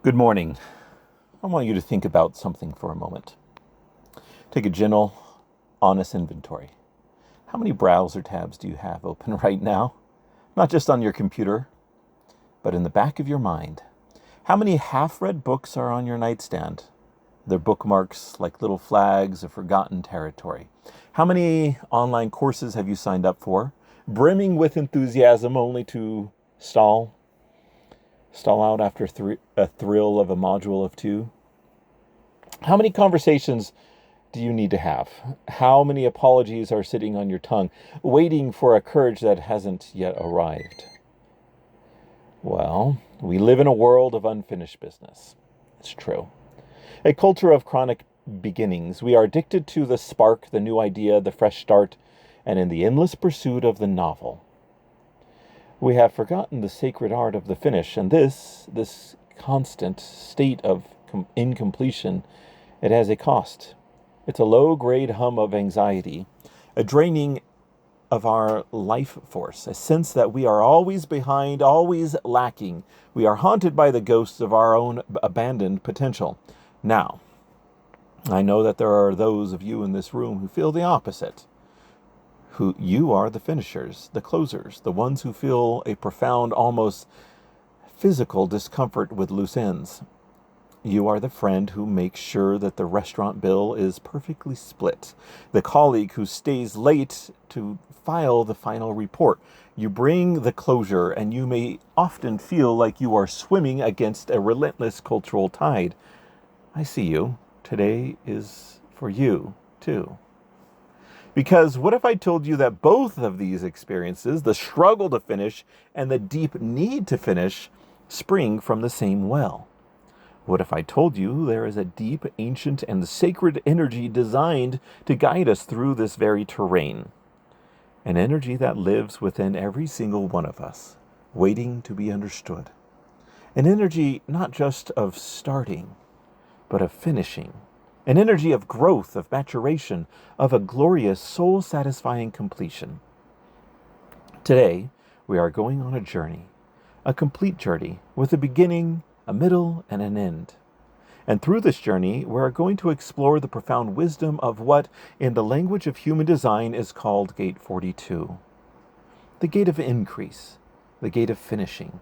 Good morning. I want you to think about something for a moment. Take a gentle, honest inventory. How many browser tabs do you have open right now? Not just on your computer, but in the back of your mind. How many half-read books are on your nightstand? They're bookmarks like little flags of forgotten territory. How many online courses have you signed up for, brimming with enthusiasm only to stall out after a thrill of a module of two? How many conversations do you need to have? How many apologies are sitting on your tongue, waiting for a courage that hasn't yet arrived? Well, we live in a world of unfinished business. It's true. A culture of chronic beginnings. We are addicted to the spark, the new idea, the fresh start, and in the endless pursuit of the novel. We have forgotten the sacred art of the finish, and this constant state of incompletion, it has a cost. It's a low-grade hum of anxiety, a draining of our life force, a sense that we are always behind, always lacking. We are haunted by the ghosts of our own abandoned potential. Now, I know that there are those of you in this room who feel the opposite. Who you are the finishers, the closers, the ones who feel a profound, almost physical discomfort with loose ends. You are the friend who makes sure that the restaurant bill is perfectly split, the colleague who stays late to file the final report. You bring the closure, and you may often feel like you are swimming against a relentless cultural tide. I see you. Today is for you, too. Because what if I told you that both of these experiences, the struggle to finish and the deep need to finish, spring from the same well? What if I told you there is a deep, ancient, and sacred energy designed to guide us through this very terrain? An energy that lives within every single one of us, waiting to be understood. An energy not just of starting, but of finishing. An energy of growth, of maturation, of a glorious, soul-satisfying completion. Today, we are going on a journey, a complete journey, with a beginning, a middle, and an end. And through this journey, we are going to explore the profound wisdom of what, in the language of human design, is called Gate 42. The gate of increase, the gate of finishing.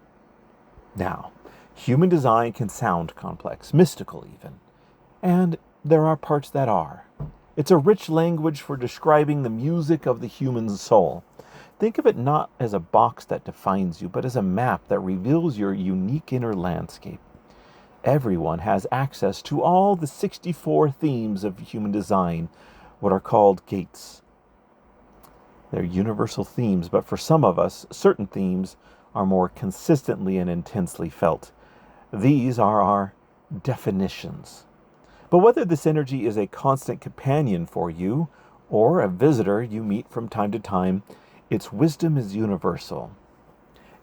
Now, human design can sound complex, mystical even, and there are parts that are. It's a rich language for describing the music of the human soul. Think of it not as a box that defines you, but as a map that reveals your unique inner landscape. Everyone has access to all the 64 themes of human design, what are called gates. They're universal themes, but for some of us, certain themes are more consistently and intensely felt. These are our definitions. But whether this energy is a constant companion for you or a visitor you meet from time to time, its wisdom is universal.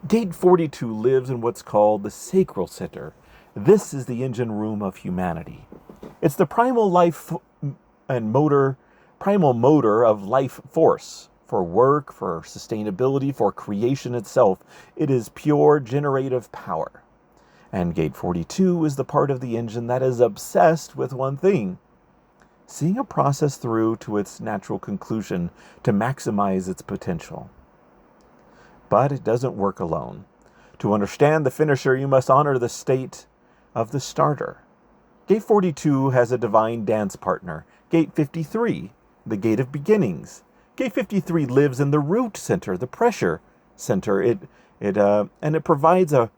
Gate 42 lives in what's called the sacral center. This is the engine room of humanity. It's the primal motor of life force, for work, for sustainability, for creation itself. It is pure generative power. And Gate 42 is the part of the engine that is obsessed with one thing: seeing a process through to its natural conclusion to maximize its potential. But it doesn't work alone. To understand the finisher, you must honor the state of the starter. Gate 42 has a divine dance partner, Gate 53, the gate of beginnings. Gate 53 lives in the root center, the pressure center. It provides a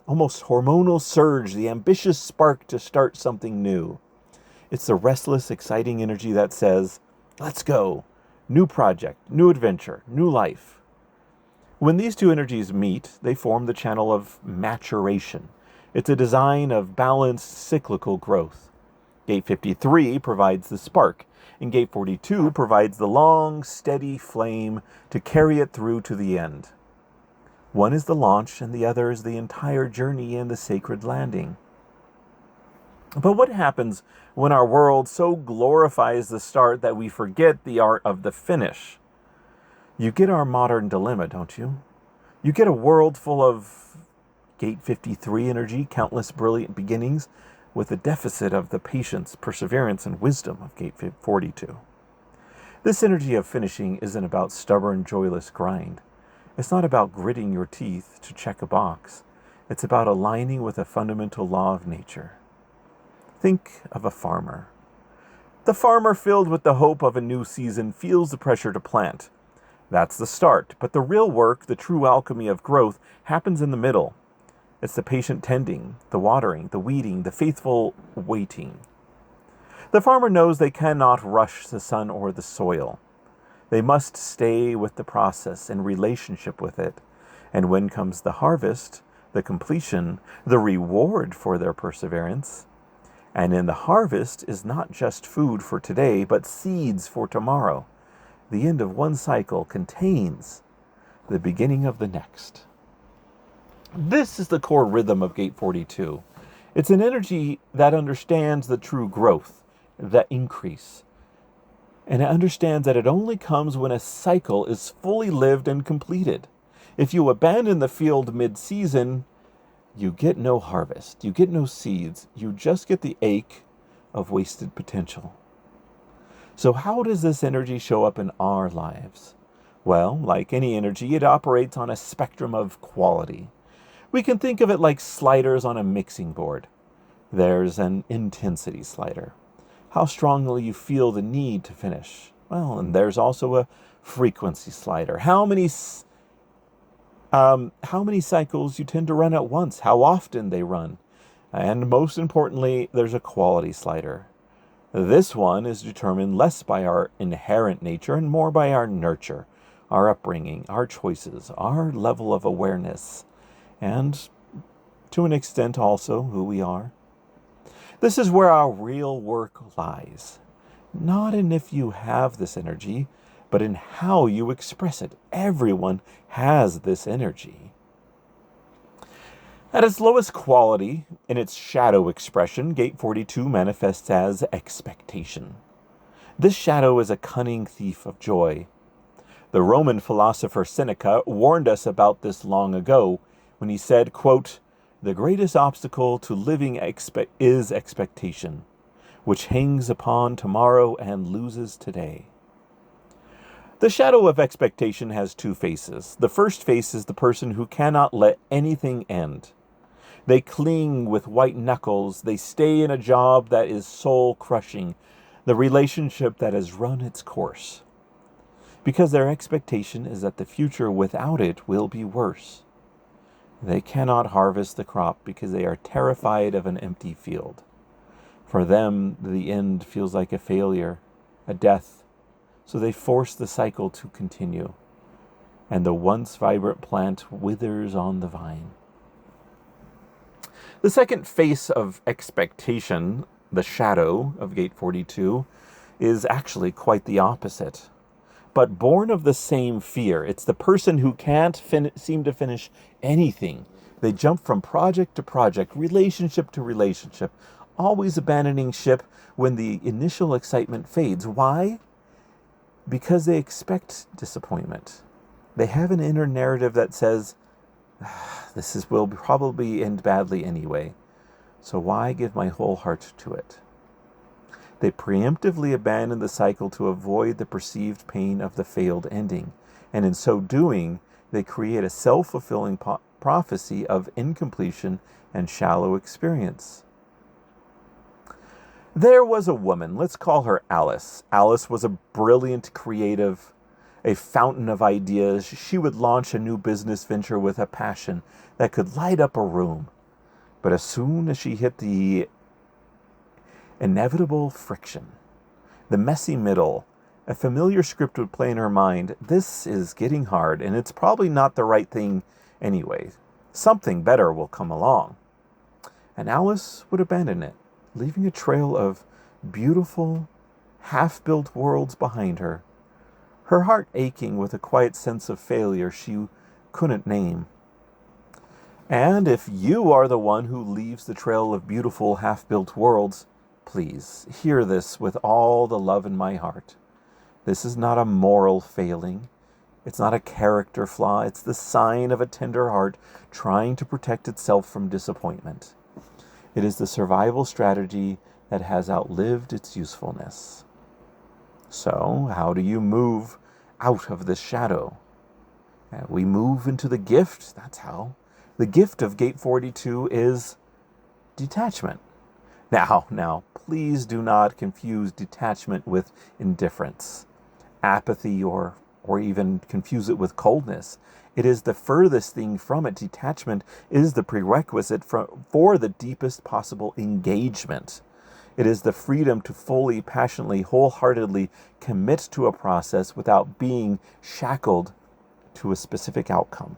almost hormonal surge, the ambitious spark to start something new. It's the restless, exciting energy that says, let's go. New project, new adventure, new life. When these two energies meet, they form the channel of maturation. It's a design of balanced, cyclical growth. Gate 53 provides the spark, and Gate 42 provides the long, steady flame to carry it through to the end. One is the launch, and the other is the entire journey and the sacred landing. But what happens when our world so glorifies the start that we forget the art of the finish? You get our modern dilemma, don't you? You get a world full of Gate 53 energy, countless brilliant beginnings, with the deficit of the patience, perseverance, and wisdom of Gate 42. This energy of finishing isn't about stubborn, joyless grind. It's not about gritting your teeth to check a box. It's about aligning with a fundamental law of nature. Think of a farmer. The farmer, filled with the hope of a new season, feels the pressure to plant. That's the start, but the real work, the true alchemy of growth, happens in the middle. It's the patient tending, the watering, the weeding, the faithful waiting. The farmer knows they cannot rush the sun or the soil. They must stay with the process, in relationship with it. And when comes the harvest, the completion, the reward for their perseverance. And in the harvest is not just food for today, but seeds for tomorrow. The end of one cycle contains the beginning of the next. This is the core rhythm of Gate 42. It's an energy that understands the true growth, the increase. And it understands that it only comes when a cycle is fully lived and completed. If you abandon the field mid-season, you get no harvest. You get no seeds. You just get the ache of wasted potential. So how does this energy show up in our lives? Well, like any energy, it operates on a spectrum of quality. We can think of it like sliders on a mixing board. There's an intensity slider. How strongly you feel the need to finish. Well, and there's also a frequency slider. How many cycles you tend to run at once, how often they run. And most importantly, there's a quality slider. This one is determined less by our inherent nature and more by our nurture, our upbringing, our choices, our level of awareness, and to an extent also who we are. This is where our real work lies. Not in if you have this energy, but in how you express it. Everyone has this energy. At its lowest quality, in its shadow expression, Gate 42 manifests as expectation. This shadow is a cunning thief of joy. The Roman philosopher Seneca warned us about this long ago when he said, quote, "The greatest obstacle to living is expectation, which hangs upon tomorrow and loses today." The shadow of expectation has two faces. The first face is the person who cannot let anything end. They cling with white knuckles. They stay in a job that is soul-crushing, the relationship that has run its course, because their expectation is that the future without it will be worse. They cannot harvest the crop because they are terrified of an empty field. For them, the end feels like a failure, a death, so they force the cycle to continue, and the once vibrant plant withers on the vine. The second face of expectation, the shadow of Gate 42, is actually quite the opposite, but born of the same fear. It's the person who can't seem to finish anything. They jump from project to project, relationship to relationship, always abandoning ship when the initial excitement fades. Why? Because they expect disappointment. They have an inner narrative that says, will probably end badly anyway, so why give my whole heart to it? They preemptively abandon the cycle to avoid the perceived pain of the failed ending, and in so doing, they create a self-fulfilling prophecy of incompletion and shallow experience. There was a woman, let's call her Alice. Alice was a brilliant creative, a fountain of ideas. She would launch a new business venture with a passion that could light up a room. But as soon as she hit the inevitable friction, the messy middle, a familiar script would play in her mind. This is getting hard, and it's probably not the right thing anyway. Something better will come along. And Alice would abandon it, leaving a trail of beautiful, half-built worlds behind her, her heart aching with a quiet sense of failure she couldn't name. And if you are the one who leaves the trail of beautiful, half-built worlds, please hear this with all the love in my heart. This is not a moral failing. It's not a character flaw. It's the sign of a tender heart trying to protect itself from disappointment. It is the survival strategy that has outlived its usefulness. So, how do you move out of this shadow? We move into the gift. That's how. The gift of Gate 42 is detachment. Now, please do not confuse detachment with indifference, apathy, or even confuse it with coldness. It is the furthest thing from it. Detachment is the prerequisite for the deepest possible engagement. It is the freedom to fully, passionately, wholeheartedly commit to a process without being shackled to a specific outcome.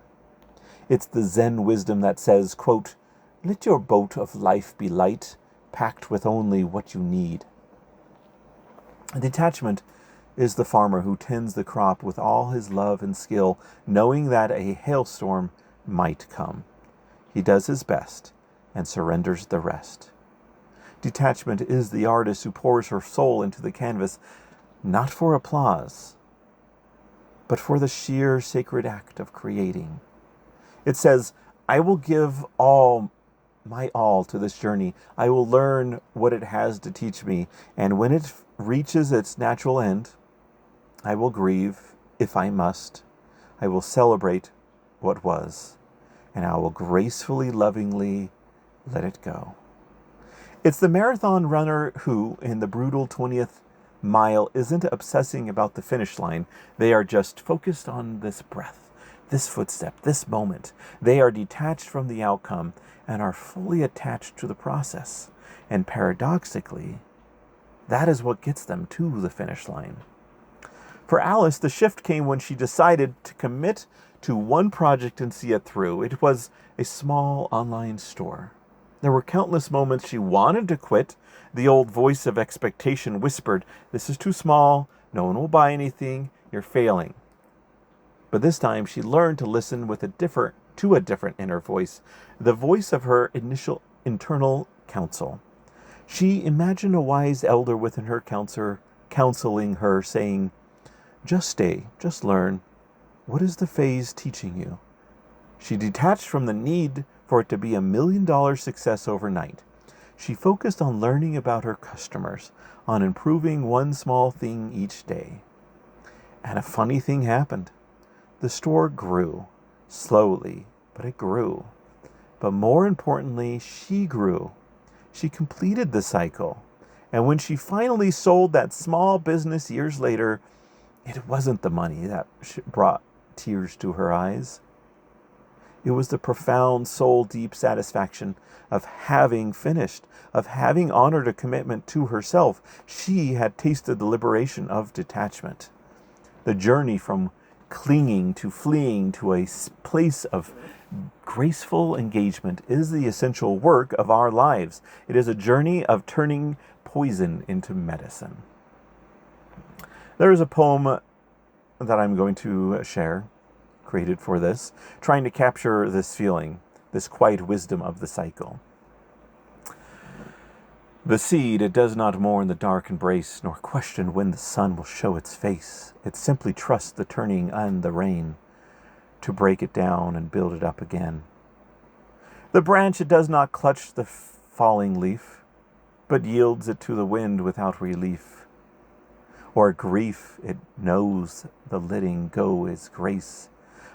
It's the Zen wisdom that says, quote, "Let your boat of life be light, packed with only what you need." Detachment is the farmer who tends the crop with all his love and skill, knowing that a hailstorm might come. He does his best and surrenders the rest. Detachment is the artist who pours her soul into the canvas, not for applause, but for the sheer sacred act of creating. It says, "I will give my all to this journey. I will learn what it has to teach me, and when it reaches its natural end, I will grieve, if I must. I will celebrate what was, and I will gracefully, lovingly let it go." It's the marathon runner who, in the brutal 20th mile, isn't obsessing about the finish line. They are just focused on this breath, this footstep, this moment. They are detached from the outcome and are fully attached to the process. And paradoxically, that is what gets them to the finish line. For Alice, the shift came when she decided to commit to one project and see it through. It was a small online store. There were countless moments she wanted to quit. The old voice of expectation whispered, "This is too small. No one will buy anything. You're failing." But this time she learned to listen to a different inner voice, the voice of her initial internal counsel. She imagined a wise elder within her counseling her, saying, "Just stay, just learn. What is the phase teaching you?" She detached from the need for it to be $1 million success overnight. She focused on learning about her customers, on improving one small thing each day. And a funny thing happened. The store grew, slowly, but it grew. But more importantly, she grew. She completed the cycle. And when she finally sold that small business years later, it wasn't the money that brought tears to her eyes. It was the profound, soul-deep satisfaction of having finished, of having honored a commitment to herself. She had tasted the liberation of detachment. The journey from clinging to fleeing to a place of graceful engagement is the essential work of our lives. It is a journey of turning poison into medicine. There is a poem that I'm going to share, created for this, trying to capture this feeling, this quiet wisdom of the cycle. The seed, it does not mourn the dark embrace, nor question when the sun will show its face. It simply trusts the turning and the rain to break it down and build it up again. The branch, it does not clutch the falling leaf, but yields it to the wind without relief. Or grief, it knows the letting go is grace,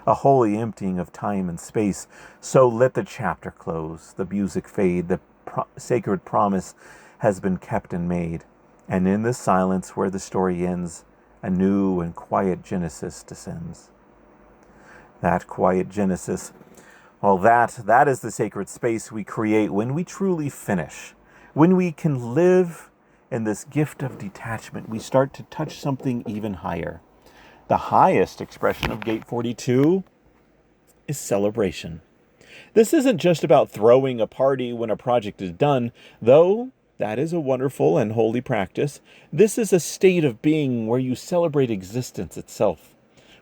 a holy emptying of time and space. So let the chapter close, the music fade, the sacred promise has been kept and made. And in this silence where the story ends, a new and quiet Genesis descends. That quiet Genesis, well, that is the sacred space we create when we truly finish. When we can live in this gift of detachment, we start to touch something even higher. The highest expression of Gate 42 is celebration. This isn't just about throwing a party when a project is done, though that is a wonderful and holy practice. This is a state of being where you celebrate existence itself,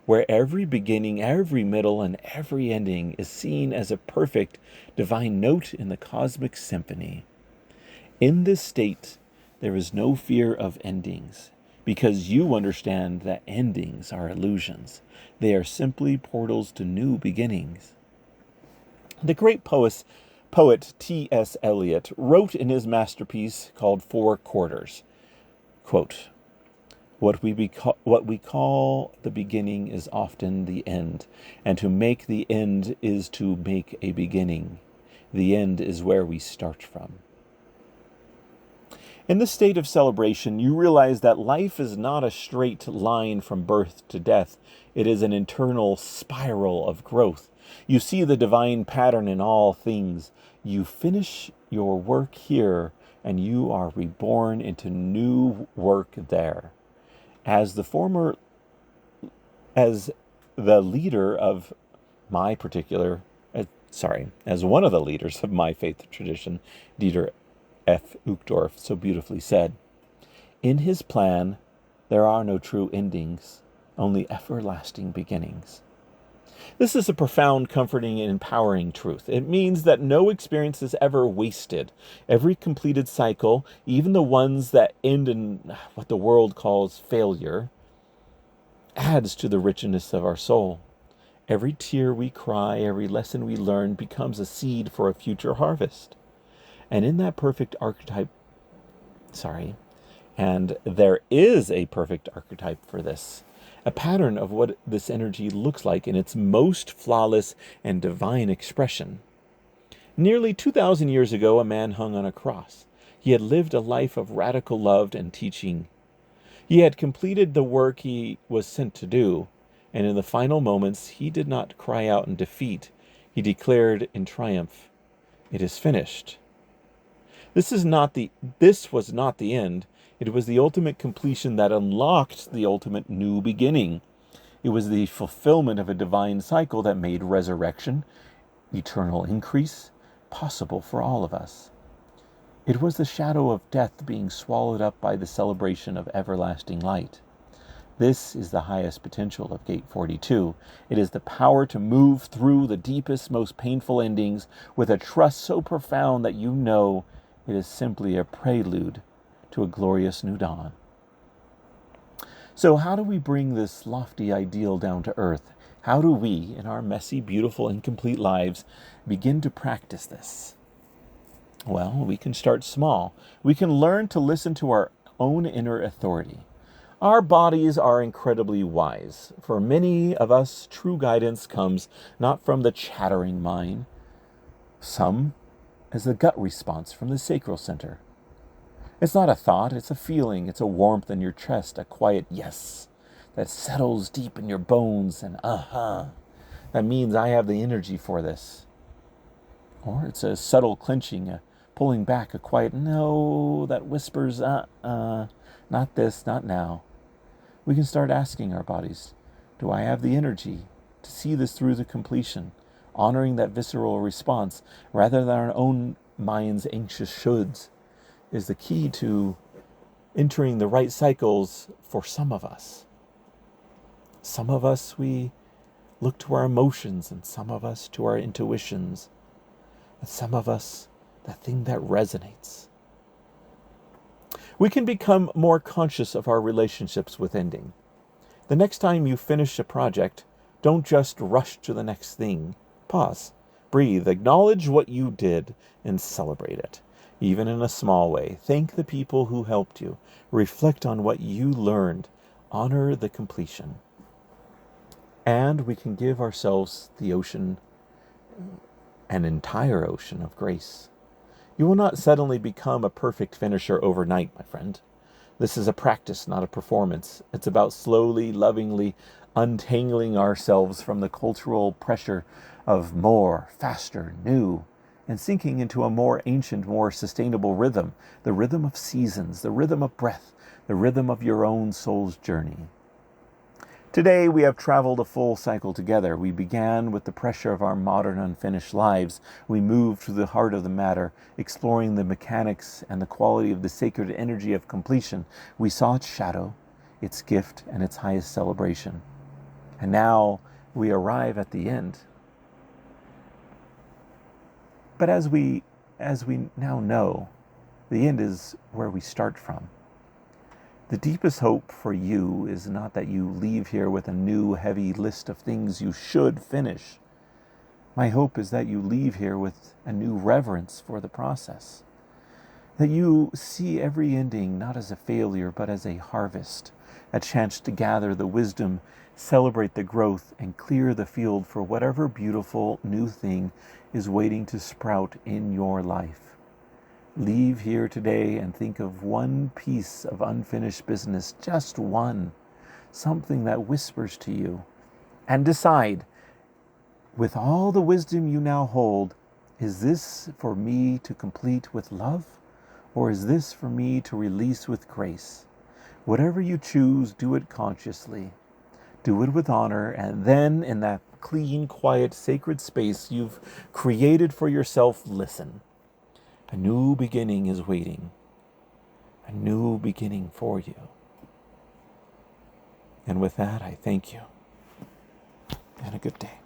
where every beginning, every middle, and every ending is seen as a perfect divine note in the cosmic symphony. In this state, there is no fear of endings. because you understand that endings are illusions. They are simply portals to new beginnings. The great poet T.S. Eliot wrote in his masterpiece called Four Quarters, quote, what we call the beginning is often the end, and to make the end is to make a beginning. The end is where we start from. In this state of celebration, you realize that life is not a straight line from birth to death. It is an internal spiral of growth. You see the divine pattern in all things. You finish your work here, and you are reborn into new work there. As the leader of my particular, as one of the leaders of my faith tradition, Dieter F. Uchtdorf so beautifully said, in his plan, there are no true endings, only everlasting beginnings. This is a profound, comforting, and empowering truth. It means that no experience is ever wasted. Every completed cycle, even the ones that end in what the world calls failure, adds to the richness of our soul. Every tear we cry, every lesson we learn becomes a seed for a future harvest. And in that perfect archetype, and there is a perfect archetype for this, a pattern of what this energy looks like in its most flawless and divine expression. Nearly 2,000 years ago, a man hung on a cross. He had lived a life of radical love and teaching. He had completed the work he was sent to do, and in the final moments, he did not cry out in defeat. He declared in triumph, "It is finished." This was not the end. It was the ultimate completion that unlocked the ultimate new beginning. It was the fulfillment of a divine cycle that made resurrection, eternal increase, possible for all of us. It was the shadow of death being swallowed up by the celebration of everlasting light. This is the highest potential of Gate 42. It is the power to move through the deepest, most painful endings with a trust so profound that you know it is simply a prelude to a glorious new dawn. So how do we bring this lofty ideal down to earth? How do we, in our messy, beautiful, incomplete lives, begin to practice this? Well, we can start small. We can learn to listen to our own inner authority. Our bodies are incredibly wise. For many of us, true guidance comes not from the chattering mind, some as the gut response from the sacral center. It's not a thought, it's a feeling, it's a warmth in your chest, a quiet yes that settles deep in your bones, and that means I have the energy for this. Or it's a subtle clenching, a pulling back, a quiet no that whispers, not this, not now. We can start asking our bodies, do I have the energy to see this through to completion? Honoring that visceral response rather than our own mind's anxious shoulds is the key to entering the right cycles for some of us. Some of us, we look to our emotions, and some of us to our intuitions, and some of us, the thing that resonates. We can become more conscious of our relationships with ending. The next time you finish a project, don't just rush to the next thing. Pause, breathe, acknowledge what you did, and celebrate it, even in a small way. Thank the people who helped you. Reflect on what you learned. Honor the completion. And we can give ourselves the ocean, an entire ocean of grace. You will not suddenly become a perfect finisher overnight, my friend. This is a practice, not a performance. It's about slowly, lovingly untangling ourselves from the cultural pressure of more, faster, new, and sinking into a more ancient, more sustainable rhythm, the rhythm of seasons, the rhythm of breath, the rhythm of your own soul's journey. Today, we have traveled a full cycle together. We began with the pressure of our modern unfinished lives. We moved to the heart of the matter, exploring the mechanics and the quality of the sacred energy of completion. We saw its shadow, its gift, and its highest celebration. And now we arrive at the end. But as we now know, the end is where we start from. The deepest hope for you is not that you leave here with a new heavy list of things you should finish. My hope is that you leave here with a new reverence for the process. That you see every ending not as a failure, but as a harvest, a chance to gather the wisdom, celebrate the growth, and clear the field for whatever beautiful new thing is waiting to sprout in your life. Leave here today and think of one piece of unfinished business, just one, something that whispers to you, and decide, with all the wisdom you now hold, is this for me to complete with love, or is this for me to release with grace? Whatever you choose, do it consciously. Do it with honor, and then in that clean, quiet, sacred space you've created for yourself, listen. A new beginning is waiting. A new beginning for you. And with that, I thank you. And a good day.